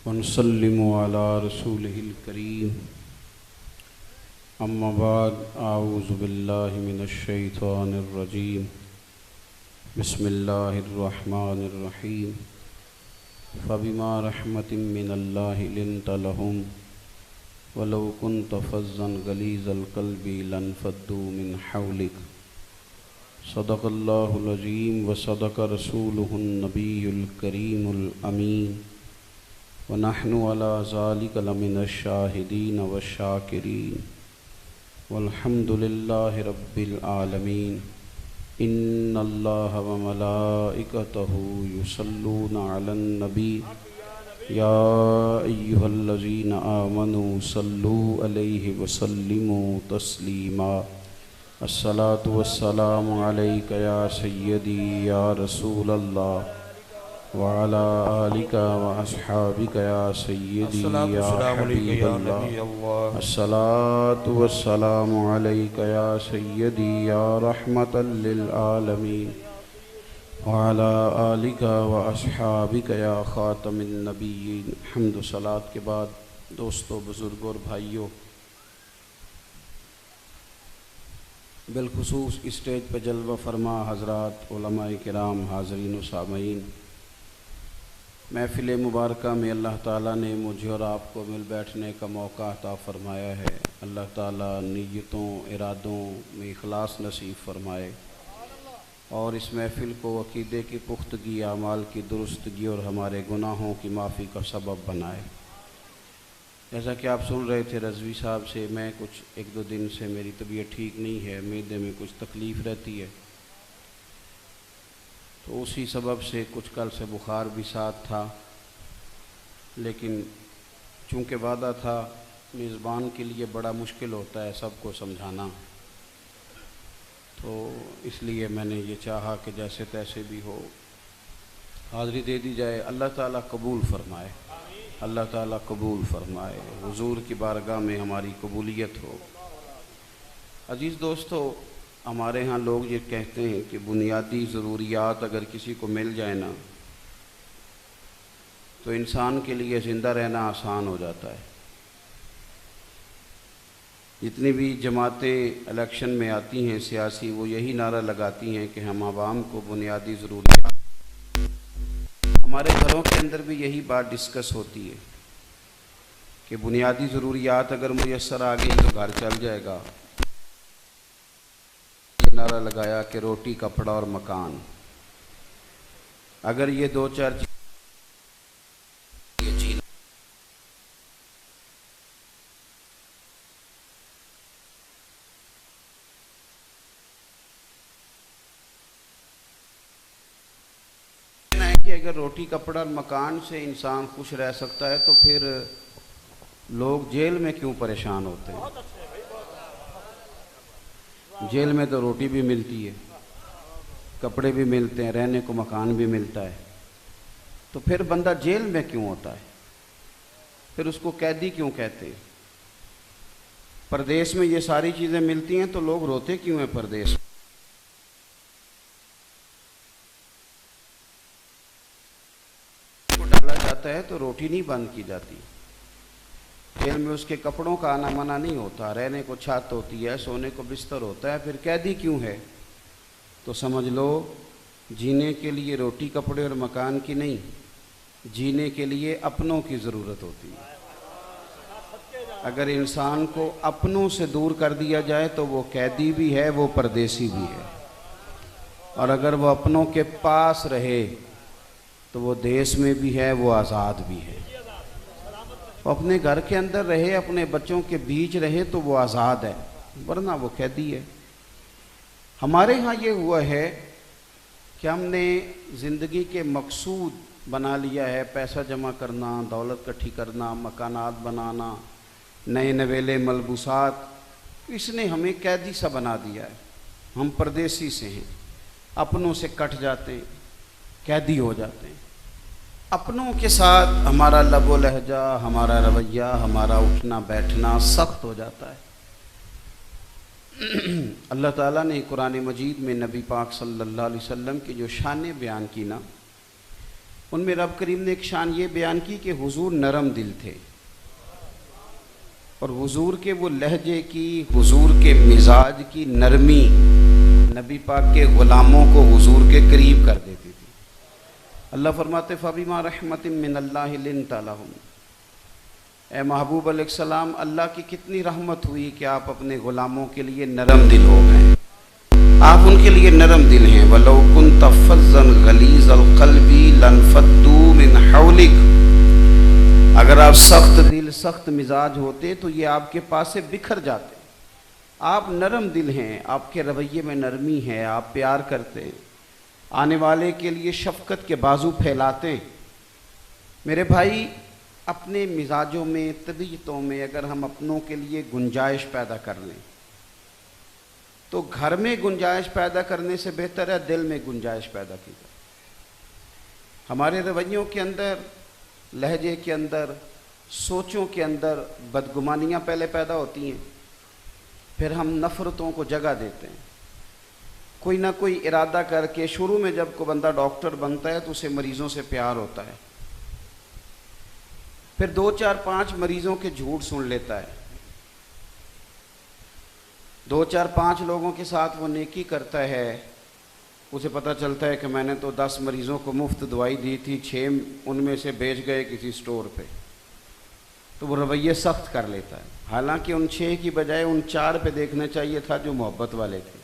ونسلم على رسوله الكريم أما بعد أعوذ بالله من الشيطان الرجيم بسم الله الرحمن الرحيم فبما رحمة من الله لنت لهم ولو كنت فظا غليظ القلب لانفضوا من حولك صدق الله العظيم وصدق رسوله النبي الكريم الأمين ونحن على ذلك لمن الشاهدين والشاكرين والحمد لله رب العالمين إن الله وملائكته يصلون على النبي يا أيها الذين آمنوا صلوا عليه وسلموا تسليما الصلاة والسلام عليك يا سيدي يا رسول الله وعلى آلك وأصحابك يا سيدي يا حبيب الله الصلاة والسلام عليك يا سيدي يا رحمة للعالمين وعلى آلك وأصحابك يا خاتم النبيين. حمد و صلاة کے بعد دوستو، بزرگوں اور بھائیوں، بالخصوص اسٹیج پہ جلوہ فرما حضرات علماء کرام، حاضرین و سامعین، محفل مبارکہ میں اللہ تعالیٰ نے مجھے اور آپ کو مل بیٹھنے کا موقع عطا فرمایا ہے. اللہ تعالیٰ نیتوں ارادوں میں اخلاص نصیب فرمائے اور اس محفل کو عقیدے کی پختگی، اعمال کی درستگی اور ہمارے گناہوں کی معافی کا سبب بنائے. جیسا کہ آپ سن رہے تھے رضوی صاحب سے، میں کچھ ایک دو دن سے میری طبیعت ٹھیک نہیں ہے، معدے میں کچھ تکلیف رہتی ہے، تو اسی سبب سے کچھ کل سے بخار بھی ساتھ تھا، لیکن چونکہ وعدہ تھا، میزبان کے لیے بڑا مشکل ہوتا ہے سب کو سمجھانا، تو اس لیے میں نے یہ چاہا کہ جیسے تیسے بھی ہو حاضری دے دی جائے. اللہ تعالیٰ قبول فرمائے، اللہ تعالیٰ قبول فرمائے، حضور کی بارگاہ میں ہماری قبولیت ہو. عزیز دوستو، ہمارے ہاں لوگ یہ کہتے ہیں کہ بنیادی ضروریات اگر کسی کو مل جائے نا تو انسان کے لیے زندہ رہنا آسان ہو جاتا ہے. جتنی بھی جماعتیں الیکشن میں آتی ہیں سیاسی، وہ یہی نعرہ لگاتی ہیں کہ ہم عوام کو بنیادی ضروریات. ہمارے گھروں کے اندر بھی یہی بات ڈسکس ہوتی ہے کہ بنیادی ضروریات اگر میسر آ گئی تو گھر چل جائے گا. نعرہ لگایا کہ روٹی کپڑا اور مکان، اگر یہ دو چار چیزیں اگر روٹی کپڑا اور مکان سے انسان خوش رہ سکتا ہے تو پھر لوگ جیل میں کیوں پریشان ہوتے ہیں؟ جیل میں تو روٹی بھی ملتی ہے، کپڑے بھی ملتے ہیں، رہنے کو مکان بھی ملتا ہے، تو پھر بندہ جیل میں کیوں ہوتا ہے؟ پھر اس کو قیدی کیوں کہتے ہیں؟ پردیس میں یہ ساری چیزیں ملتی ہیں تو لوگ روتے کیوں ہیں؟ پردیس کو ڈالا جاتا ہے تو روٹی نہیں بند کی جاتی. جیل میں اس کے کپڑوں کا آنا منع نہیں ہوتا، رہنے کو چھت ہوتی ہے، سونے کو بستر ہوتا ہے، پھر قیدی کیوں ہے؟ تو سمجھ لو جینے کے لیے روٹی کپڑے اور مکان کی نہیں، جینے کے لیے اپنوں کی ضرورت ہوتی ہے. اگر انسان کو اپنوں سے دور کر دیا جائے تو وہ قیدی بھی ہے، وہ پردیسی بھی ہے، اور اگر وہ اپنوں کے پاس رہے تو وہ دیس میں بھی ہے، وہ آزاد بھی ہے. اپنے گھر کے اندر رہے، اپنے بچوں کے بیچ رہے تو وہ آزاد ہے، ورنہ وہ قیدی ہے. ہمارے ہاں یہ ہوا ہے کہ ہم نے زندگی کے مقصود بنا لیا ہے پیسہ جمع کرنا، دولت اکٹھی کرنا، مکانات بنانا، نئے نویلے ملبوسات. اس نے ہمیں قیدی سا بنا دیا ہے. ہم پردیسی سے ہیں، اپنوں سے کٹ جاتے ہیں، قیدی ہو جاتے ہیں. اپنوں کے ساتھ ہمارا لب و لہجہ، ہمارا رویہ، ہمارا اٹھنا بیٹھنا سخت ہو جاتا ہے. اللہ تعالیٰ نے قرآن مجید میں نبی پاک صلی اللہ علیہ وسلم کی جو شانیں بیان کی نا، ان میں رب کریم نے ایک شان یہ بیان کی کہ حضور نرم دل تھے، اور حضور کے وہ لہجے کی، حضور کے مزاج کی نرمی نبی پاک کے غلاموں کو حضور کے قریب کر دیتی تھی۔ اللہ فرماتے فَبِمَا رَحْمَةٍ مِّنَ اللَّهِ لِنْتَ لَهُمْ، اے محبوب علیہ السلام، اللہ کی کتنی رحمت ہوئی کہ آپ اپنے غلاموں کے لیے نرم دل ہو گئے، آپ ان کے لیے نرم دل ہیں۔ وَلَوْ كُنْتَ فَظًّا غَلِيظَ الْقَلْبِ لَانفَضُّوا مِنْ حَوْلِكَ، اگر آپ سخت دل، سخت مزاج ہوتے تو یہ آپ کے پاس سے بکھر جاتے۔ آپ نرم دل ہیں، آپ کے رویے میں نرمی ہے، آپ پیار کرتے ہیں، آنے والے کے لیے شفقت کے بازو پھیلاتے ہیں۔ میرے بھائی، اپنے مزاجوں میں، طبیعتوں میں اگر ہم اپنوں کے لیے گنجائش پیدا کر لیں تو گھر میں گنجائش پیدا کرنے سے بہتر ہے دل میں گنجائش پیدا کی جائے۔ ہمارے رویوں کے اندر، لہجے کے اندر، سوچوں کے اندر بدگمانیاں پہلے پیدا ہوتی ہیں، پھر ہم نفرتوں کو جگہ دیتے ہیں۔ کوئی نہ کوئی ارادہ کر کے، شروع میں جب کوئی بندہ ڈاکٹر بنتا ہے تو اسے مریضوں سے پیار ہوتا ہے، پھر 2 4 5 مریضوں کے جھوٹ سن لیتا ہے، 2 4 5 لوگوں کے ساتھ وہ نیکی کرتا ہے، اسے پتہ چلتا ہے کہ میں نے تو 10 مریضوں کو مفت دوائی دی تھی، 6 ان میں سے بیچ گئے کسی سٹور پہ، تو وہ رویے سخت کر لیتا ہے، حالانکہ ان 6 کی بجائے ان 4 پہ دیکھنا چاہیے تھا جو محبت والے تھے۔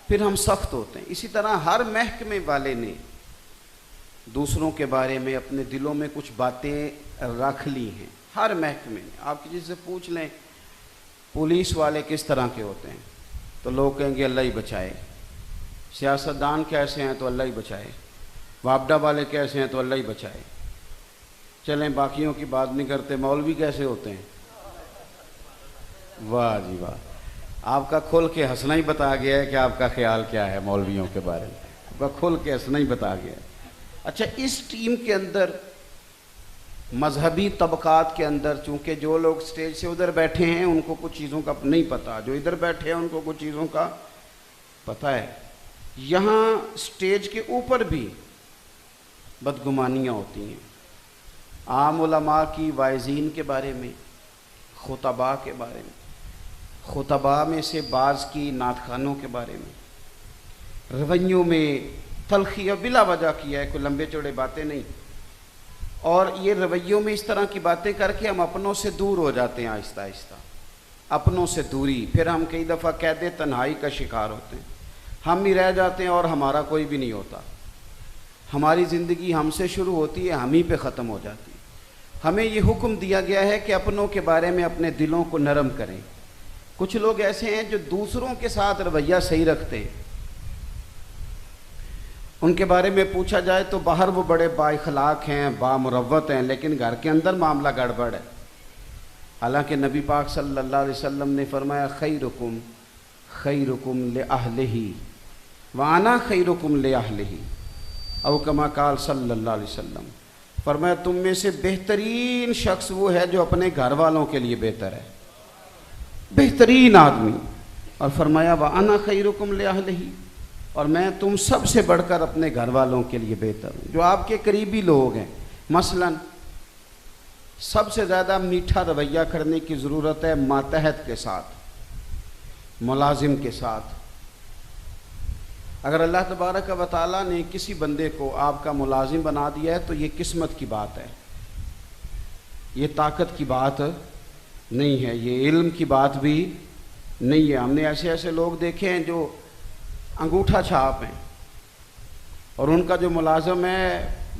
پھر ہم سخت ہوتے ہیں۔ اسی طرح ہر محکمے والے نے دوسروں کے بارے میں اپنے دلوں میں کچھ باتیں رکھ لی ہیں، ہر محکمے نے۔ آپ کسی سے پوچھ لیں پولیس والے کس طرح کے ہوتے ہیں تو لوگ کہیں گے اللہ ہی بچائے، سیاستدان کیسے ہیں تو اللہ ہی بچائے، وابڈہ والے کیسے ہیں تو اللہ ہی بچائے۔ چلیں باقیوں کی بات نہیں کرتے، مولوی کیسے ہوتے ہیں؟ واہ جی واہ، آپ کا کھول کے ہنسنا ہی بتا گیا ہے کہ آپ کا خیال کیا ہے مولویوں کے بارے میں، آپ کا کھول کے ہنسنا ہی بتا گیا ہے۔ اچھا، اس ٹیم کے اندر مذہبی طبقات کے اندر، چونکہ جو لوگ سٹیج سے ادھر بیٹھے ہیں ان کو کچھ چیزوں کا نہیں پتہ، جو ادھر بیٹھے ہیں ان کو کچھ چیزوں کا پتہ ہے، یہاں سٹیج کے اوپر بھی بدگمانیاں ہوتی ہیں، عام علماء کی، واعظین کے بارے میں، خطباء کے بارے میں، خطباء میں سے بعض کی نعت خوانوں کے بارے میں، رویوں میں تلخی بلا وجہ کیا ہے، کوئی لمبے چوڑے باتیں نہیں، اور یہ رویوں میں اس طرح کی باتیں کر کے ہم اپنوں سے دور ہو جاتے ہیں آہستہ آہستہ، اپنوں سے دوری، پھر ہم کئی دفعہ قید تنہائی کا شکار ہوتے ہیں، ہم ہی رہ جاتے ہیں اور ہمارا کوئی بھی نہیں ہوتا، ہماری زندگی ہم سے شروع ہوتی ہے، ہم ہی پہ ختم ہو جاتی ہے۔ ہمیں یہ حکم دیا گیا ہے کہ اپنوں کے بارے میں اپنے دلوں کو نرم کریں۔ کچھ لوگ ایسے ہیں جو دوسروں کے ساتھ رویہ صحیح رکھتے ہیں، ان کے بارے میں پوچھا جائے تو باہر وہ بڑے با اخلاق ہیں، با مروت ہیں، لیکن گھر کے اندر معاملہ گڑبڑ ہے۔ حالانکہ نبی پاک صلی اللہ علیہ وسلم نے فرمایا خیرکم خیرکم لأہلہ وانا خیرکم لأہلہ، او کما قال صلی اللہ علیہ وسلم، فرمایا تم میں سے بہترین شخص وہ ہے جو اپنے گھر والوں کے لیے بہتر ہے، بہترین آدمی، اور فرمایا وانا خیرکم لأہلہ، اور میں تم سب سے بڑھ کر اپنے گھر والوں کے لیے بہتر ہوں۔ جو آپ کے قریبی لوگ ہیں، مثلا سب سے زیادہ میٹھا رویہ کرنے کی ضرورت ہے ماتحت کے ساتھ، ملازم کے ساتھ۔ اگر اللہ تبارک و تعالیٰ نے کسی بندے کو آپ کا ملازم بنا دیا ہے تو یہ قسمت کی بات ہے، یہ طاقت کی بات نہیں ہے، یہ علم کی بات بھی نہیں ہے۔ ہم نے ایسے ایسے لوگ دیکھے ہیں جو انگوٹھا چھاپ ہیں، اور ان کا جو ملازم ہے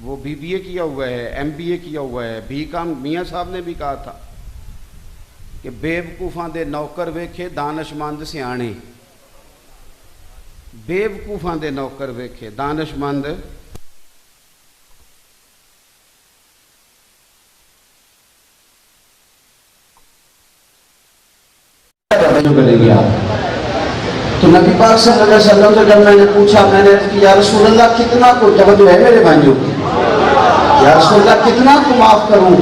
وہ BBA کیا ہوا ہے، MBA کیا ہوا ہے۔ بھی کام میاں صاحب نے بھی کہا تھا کہ بیوقوفاں دے نوکر ویکھے دانش مند سیانے، بیوقوفاں دے نوکر ویکھے دانش مند۔ تو نبی پاک صلی اللہ علیہ وسلم سے جب میں نے پوچھا، میں نے کہ یا رسول اللہ کتنا کو توجہ ہے میرے بھائیوں کی، یا رسول اللہ کتنا کو معاف کروں؟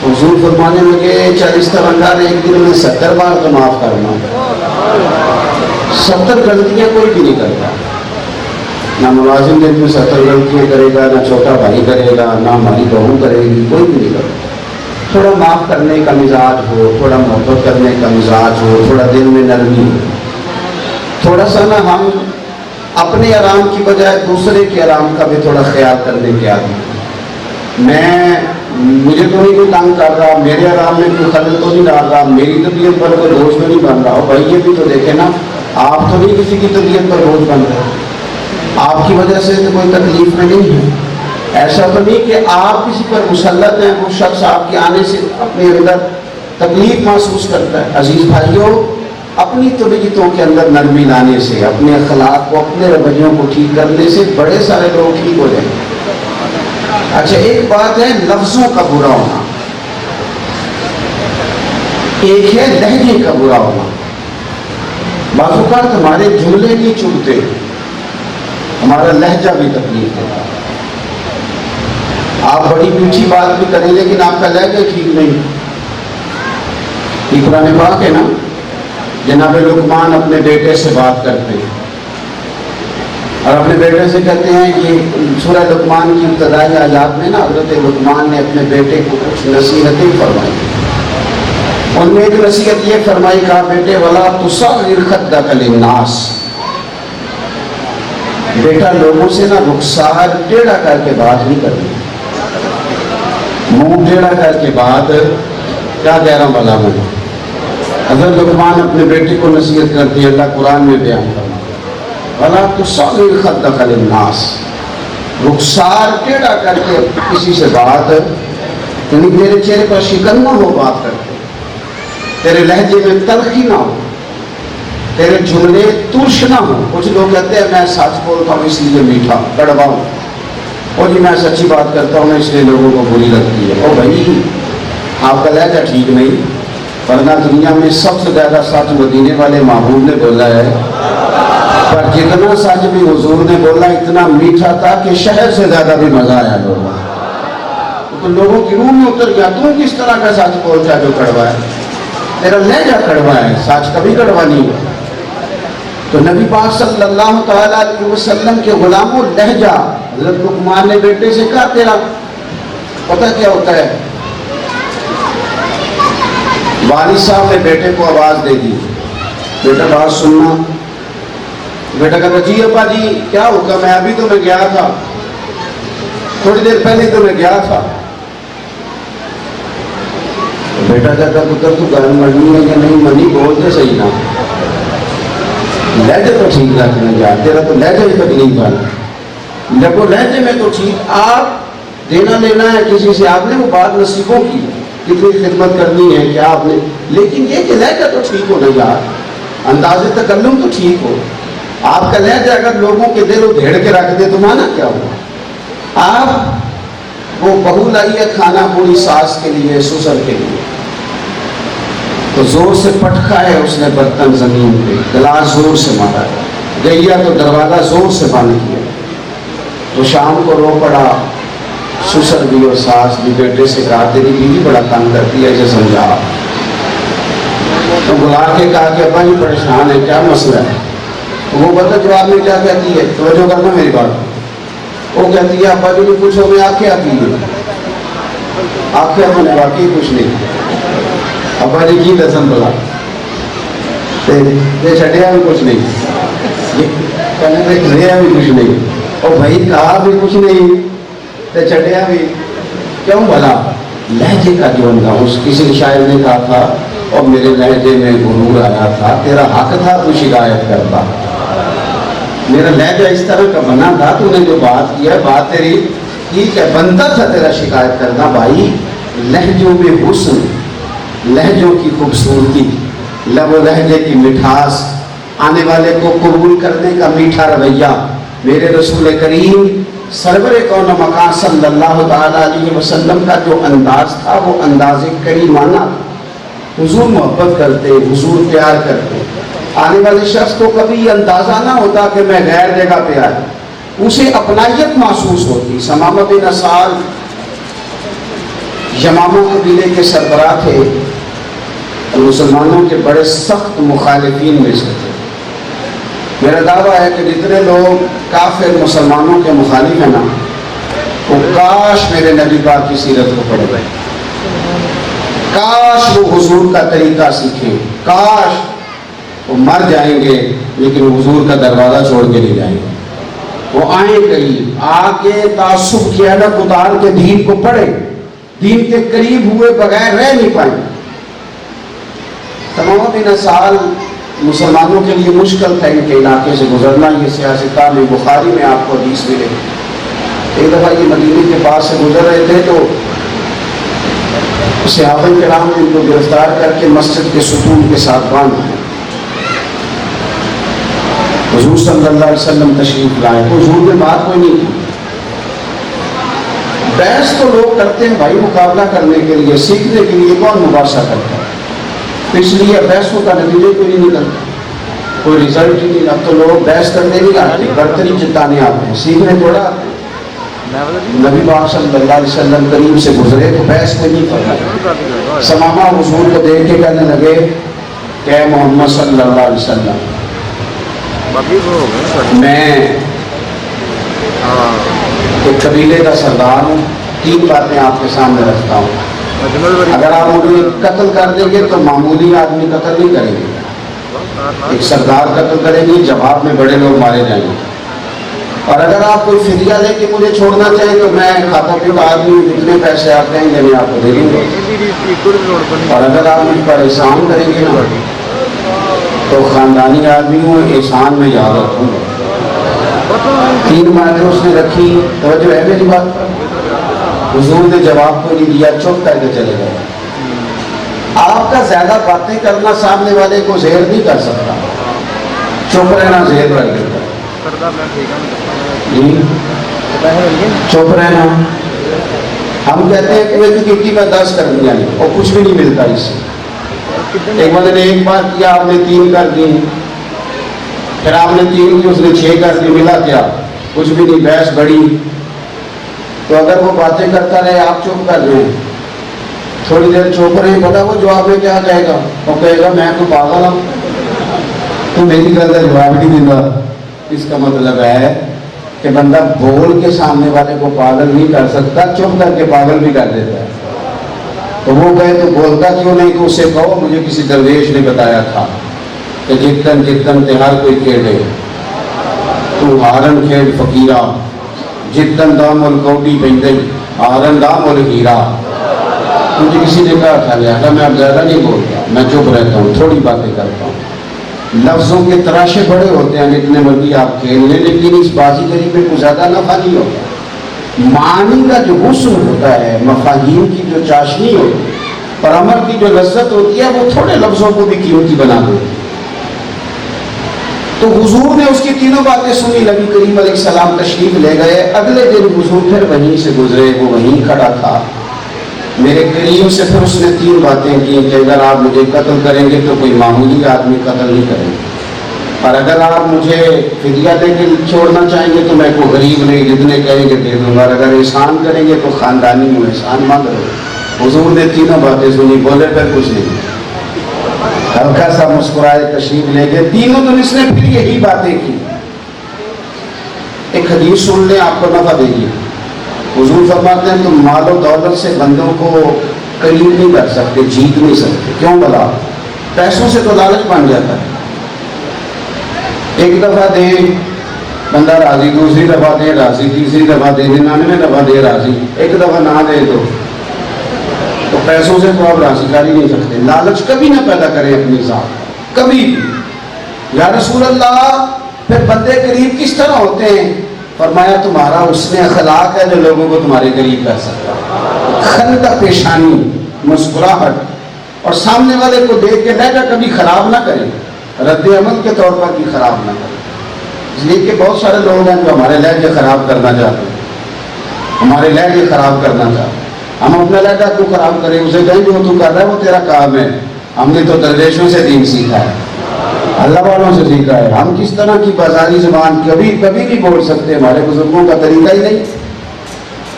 حضور فرمانے لگے 40 ترنگار ایک دن میں 70 بار تو معاف کرنا، 70 غلطیاں کوئی بھی نہیں کرتا۔ نہ ملازم دن میں 70 غلطیاں کرے گا، نہ چھوٹا بھائی کرے گا، نہ ہماری بہو کرے گی، کوئی بھی نہیں کرے گا۔ تھوڑا معاف کرنے کا مزاج ہو، تھوڑا محبت کرنے کا مزاج ہو، تھوڑا دل میں نرمی ہو، تھوڑا سا نا ہم اپنے آرام کی بجائے دوسرے کے آرام کا بھی تھوڑا خیال کرنے کے آدمی۔ مجھے تو نہیں کوئی تنگ کر رہا، میرے آرام میں کوئی خلل تو نہیں ڈال رہا، میری طبیعت پر کوئی بوجھ تو نہیں بن رہا۔ اور بھائی یہ بھی تو دیکھیں نا، آپ تو نہیں کسی کی طبیعت پر بوجھ بن رہے، آپ کی وجہ سے تو کوئی تکلیف میں نہیں ہے۔ ایسا تو نہیں کہ آپ کسی پر مسلط ہیں، وہ شخص آپ کے آنے سے اپنے اندر تکلیف محسوس کرتا ہے۔ عزیز بھائیوں، اپنی طبیعتوں کے اندر نرمی لانے سے، اپنے اخلاق کو، اپنے رویوں کو ٹھیک کرنے سے بڑے سارے لوگ ٹھیک ہو جائیں گے۔ اچھا، ایک بات ہے لفظوں کا برا ہونا، ایک ہے لہجے کا برا ہونا۔ بعض اوقات ہمارے جملے نہیں چبھتے، ہمارا لہجہ بھی تکلیف دیتا ہے۔ آپ بڑی میٹھی بات بھی کریں لیکن آپ کا لہجہ ٹھیک نہیں۔ یہ قرآن پاک ہے نا، جناب لقمان اپنے بیٹے سے بات کرتے ہیں اور اپنے بیٹے سے کہتے ہیں، یہ سورہ لقمان کی ابتدائی آیات میں نا حضرت لقمان نے اپنے بیٹے کو کچھ نصیحتیں فرمائی۔ ان میں ایک نصیحت یہ فرمائی، کہا بیٹے وَلَا تُصَغِّرْ خَدَّكَ لِلنَّاسِ، بیٹا لوگوں سے نا رخسار ٹیڑھا کر کے بات نہیں کرنی، منہ ٹیڑھا کر کے بات کیا کہہ رہا ہوں بھلا میں۔ حضرت لقمان اپنے بیٹے کو نصیحت کرتے ہیں، اللہ قرآن میں بیان کرنا، وَلَا تُصَغِّرْ خَدَّكَ لِلنَّاسِ، رخسار ٹیڑھا کر کے کسی سے بات، یعنی تیرے چہرے پر شکن نہ ہو بات کرتے، تیرے لہجے میں تلخی نہ ہو، تیرے جملے ترش نہ ہو۔ کچھ لوگ کہتے ہیں میں سچ بولتا ہوں اس لیے میٹھا کڑوا ہوں، اور جی میں سچی بات کرتا ہوں اس لیے لوگوں کو بری لگتی ہے۔ او بھائی، آپ کا لہجہ ٹھیک نہیں، ورنہ دنیا میں سب سے زیادہ سچ مدینے والے محبوب نے بولا ہے، پر جتنا سچ بھی حضور نے بولا اتنا میٹھا تھا کہ شہر سے زیادہ بھی مزہ آیا لوگوں کو، تو لوگوں کی روح میں اتر گیا۔ تو کس طرح کا سچ بولتا ہے جو کڑوا ہے؟ تیرا لہجہ کڑوا ہے، سچ کبھی کڑوا نہیں ہے۔ تو نبی پاک صلی اللہ تعالیٰ علیہ وسلم کے غلاموں، لہجہ حضرت لقمان نے بیٹے سے کہا، تیرا پتہ کیا ہوتا ہے؟ والد صاحب نے بیٹے کو آواز دے دی، بیٹا بات سننا۔ بیٹا کہتا جی ابا جی کیا حکم ہے؟ ابھی تو میں گیا تھا، تھوڑی دیر پہلے تو میں گیا تھا۔ بیٹا کہتا پتر تو گھر منی ہے یا نہیں منی، بولتے صحیح نہ، لہجے تو ٹھیک رکھنا یار، تیرا تو لہجہ ہی تکلیف والا۔ دیکھو لہجے میں تو ٹھیک، آپ دینا لینا ہے کسی سے، آپ نے وہ بات نصیبوں کی، کتنی خدمت کرنی ہے کیا آپ نے، لیکن یہ کہ لہجہ تو ٹھیک ہو نا یار، انداز تکلم تو ٹھیک ہو۔ آپ کا لہجہ اگر لوگوں کے دل ادھیڑ کے رکھ دے تو مانا کیا ہوا؟ آپ وہ بہو لائی ہے کھانا پوری ساس کے لیے، سسر کے لیے، تو زور سے پٹکا ہے اس نے برتن زمین پہ، گلاس زور سے مارا ہے، گئیا تو دروازہ زور سے بند کیا، تو شام کو رو پڑا سسر بھی اور ساس بھی، بیٹے سے کہا تیری بیوی بڑا تنگ کرتی ہے، اسے سمجھا۔ تو بلا کے کہا کہ ابا جی پریشان ہے، کیا مسئلہ ہے؟ وہ بتا جواب میں کیا کہتی ہے، توجہ کرنا میری بات، وہ کہتی ہے ابا جی نے پوچھو میں آنکھیں آتی ہے، آنکھیں میں نے واقعی کچھ نہیں، ابا جی کی دسن بلا چھٹیا بھی کچھ نہیں، رہا بھی کچھ نہیں، اور بھائی کہا بھی کچھ نہیں تو چھٹیا بھی کیوں بھلا؟ لہجے کا جو انداز، کسی شاعر نے کہا تھا اور میرے لہجے میں غرور آیا تھا، تیرا حق تھا تو شکایت کرتا، میرا لہجہ اس طرح کا بنا تھا، تو نے جو بات کیا بات تیری ٹھیک ہے، بنتا تھا تیرا شکایت کرنا۔ بھائی لہجوں میں حسن، لہجوں کی خوبصورتی، لب و لہجے کی مٹھاس، آنے والے کو قبول کرنے کا میٹھا رویہ، میرے رسول کریم سرور کون و مکان صلی اللہ تعالیٰ علیہ وسلم کا جو انداز تھا وہ انداز کریمانہ تھا۔ حضور محبت کرتے، حضور پیار کرتے، آنے والے شخص کو کبھی یہ اندازہ نہ ہوتا کہ میں غیر جگہ پہ آیا، اسے اپنائیت محسوس ہوتی۔ ثمامہ بن اسال یمامہ قبیلے کے سربراہ تھے، مسلمانوں کے بڑے سخت مخالفین میں سے تھے، میرا دعویٰ ہے کہ جتنے لوگ کافر مسلمانوں کے مخالف ہیں نا، وہ کاش میرے نبی پاک کی سیرت کو پڑھے، کاش وہ حضور کا طریقہ سیکھیں، کاش وہ مر جائیں گے لیکن حضور کا دروازہ چھوڑ کے نہیں جائیں گے، وہ آئیں قریب، آ کے تعصب کی عدق اتار کے دین کو پڑھیں، دین کے قریب ہوئے بغیر رہ نہیں پائیں۔ تمام سال مسلمانوں کے لیے مشکل تھا ان کے علاقے سے گزرنا، یہ سیاستان میں بخاری میں آپ کو حدیث ملے۔ ایک دفعہ یہ مدینے کے پاس سے گزر رہے تھے تو صحابہ کرام نے ان کو گرفتار کر کے مسجد کے ستون کے ساتھ باندھ دیا۔ حضور صلی اللہ علیہ وسلم تشریف لائے، حضور نے بات کوئی نہیں کی۔ بحث تو لوگ کرتے ہیں بھائی مقابلہ کرنے کے لیے، سیکھنے کے لیے، کون مباحثہ کرتا ہے؟ تو اس لیے بحثوں کا نتیجہ کوئی نہیں نکلتا، کوئی رزلٹ ہی نہیں۔ اب تو لوگ بحث کرنے نہیں آتے، برتری جتانے آتے ہیں، سیکھنے تھوڑا آتے ہیں۔ نبی پاک صلی اللہ علیہ وسلم قریب سے گزرے تو بحث میں نہیں پڑا، سمامہ حضور کو دیکھ کے کہنے لگے کہ اے محمد صلی اللہ علیہ وسلم، میں ایک قبیلے کا سردار ہوں، 3 باتیں آپ کے سامنے رکھتا ہوں، اگر آپ مجھے قتل کر دیں گے تو معمولی آدمی قتل نہیں کریں گے، ایک سردار قتل کریں گے، جواب میں بڑے لوگ مارے جائیں گے، اور اگر آپ کوئی فدیہ لے کے مجھے چھوڑنا چاہیں تو میں کھاتا پیتا آدمی، جتنے پیسے آپ کہیں گے میں آپ کو دے دوں گا، اور اگر آپ مجھ پر احسان کریں گے نا تو خاندانی آدمی ہوں، احسان میں یاد رکھوں گا۔ 3 باتیں اس نے رکھی، توجہ ہے میری بات پر؟ حضور نے جواب کو نہیں دیا، چپ کر کے چلے گئے۔ آپ کا زیادہ باتیں کرنا سامنے والے کو زہر نہیں کر سکتا، چپ رہنا زہر بن جاتا ہے۔ چپ رہنا، ہم کہتے ہیں کہ کٹی میں 10 کر دیا اور کچھ بھی نہیں ملتا اس سے۔ ایک بندے نے 1 بات کیا، آپ نے 3 کر دی، پھر آپ نے 3 کی، اس نے 6 کر دی، ملا کیا؟ کچھ بھی نہیں، بحث بڑی۔ تو اگر وہ باتیں کرتا رہے، آپ چپ کر رہے ہیں، تھوڑی دیر چپ رہے ہیں، پتا وہ جواب میں کیا کہے گا؟ وہ کہے گا میں تو پاگل ہوں، تو میری گل کا جواب نہیں دوں گا۔ اس کا مطلب ہے کہ بندہ بول کے سامنے والے کو پاگل نہیں کر سکتا، چپ کر کے پاگل بھی کر دیتا ہے۔ تو وہ کہے تو بولتا کیوں نہیں؟ تو اسے کہو مجھے کسی درویش نے بتایا تھا کہ جتن جتن تے ہر کوئی کھیڑے، تو ہارن کھیڑ فقیرہ، جتن دام الکوٹی پہندے ہارن دام الہیرا۔ مجھے کسی نے کہا تھا، لہذا میں اب زیادہ نہیں بولتا، میں چپ رہتا ہوں، تھوڑی باتیں کرتا ہوں۔ لفظوں کے تراشے بڑے ہوتے ہیں، جتنے مرضی آپ کھیل لیں، لیکن اس بازی گری میں کوئی زیادہ نفع نہیں ہوتا۔ معنی کا جو حسن ہوتا ہے، مفاہیم کی جو چاشنی ہوتی ہے اور عمل کی جو لذت ہوتی ہے، وہ تھوڑے لفظوں کو بھی قیمتی بنا دیتی ہے۔ تو حضور نے اس کی 3 باتیں سنی، نبی کریم علیہ السلام تشریف لے گئے۔ اگلے دن حضور پھر وہیں سے گزرے، وہ وہیں کھڑا تھا میرے قریب سے۔ پھر اس نے 3 باتیں کی کہ اگر آپ مجھے قتل کریں گے تو کوئی معمولی آدمی قتل نہیں کریں گے، اور اگر آپ مجھے فدیہ دے کے چھوڑنا چاہیں گے تو میں کوئی غریب نہیں، جتنے کہیں گے دے دوں گا، اور اگر احسان کریں گے تو خاندانی میں احسان مانگ رہے۔ حضور نے 3 باتیں سنی، بولے پھر کچھ نہیں، ہلکا سا مسکرائے، تشریف لے گئے۔ 3 دن اس نے پھر یہی باتیں کی۔ ایک حدیث سن لیں، آپ کو نفع دے گی۔ حضور فرماتے ہیں تم مال و دولت سے بندوں کو قریب نہیں کر سکتے، جیت نہیں سکتے۔ کیوں بلا؟ پیسوں سے تو لالچ بن جاتا ہے، ایک دفعہ دے بندہ راضی، دوسری دفعہ دے راضی، تیسری دفعہ دے 99 دفعہ دے راضی، ایک دفعہ نہ دے تو پیسوں سے تو آپ راضی کر ہی نہیں سکتے۔ لالچ کبھی نہ پیدا کریں اپنی ذات، کبھی بھی۔ یا رسول اللہ پھر بندے قریب کس طرح ہوتے ہیں؟ فرمایا تمہارا حسن اخلاق ہے جو لوگوں کو تمہارے قریب کر سکتا ہے۔ خندق پیشانی، مسکراہٹ، اور سامنے والے کو دیکھ کے لہجہ کبھی خراب نہ کریں، رد عمل کے طور پر بھی خراب نہ کریں۔ اس لیے کہ بہت سارے لوگ ہیں جو ہمارے لہجے خراب کرنا چاہتے ہیں، ہمارے لہجے خراب کرنا چاہتے ہیں۔ ہم اپنا لہجہ کیوں خراب کریں؟ اسے کہیں جو تو کر رہا ہے وہ تیرا کام ہے، ہم نے تو درویشوں سے دین سیکھا ہے، اللہ والوں سے سیکھا ہے۔ ہم کس طرح کی بازاری زبان کبھی نہیں بول سکتے، ہمارے بزرگوں کا طریقہ ہی نہیں۔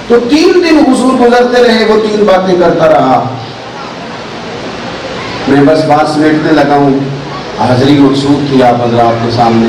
تو 3 دن حضور گزرتے رہے، وہ 3 باتیں کرتا رہا۔ میں بس بات سمیٹنے لگا ہوں، حاضری مقصود تھی آپ حضرات کے سامنے۔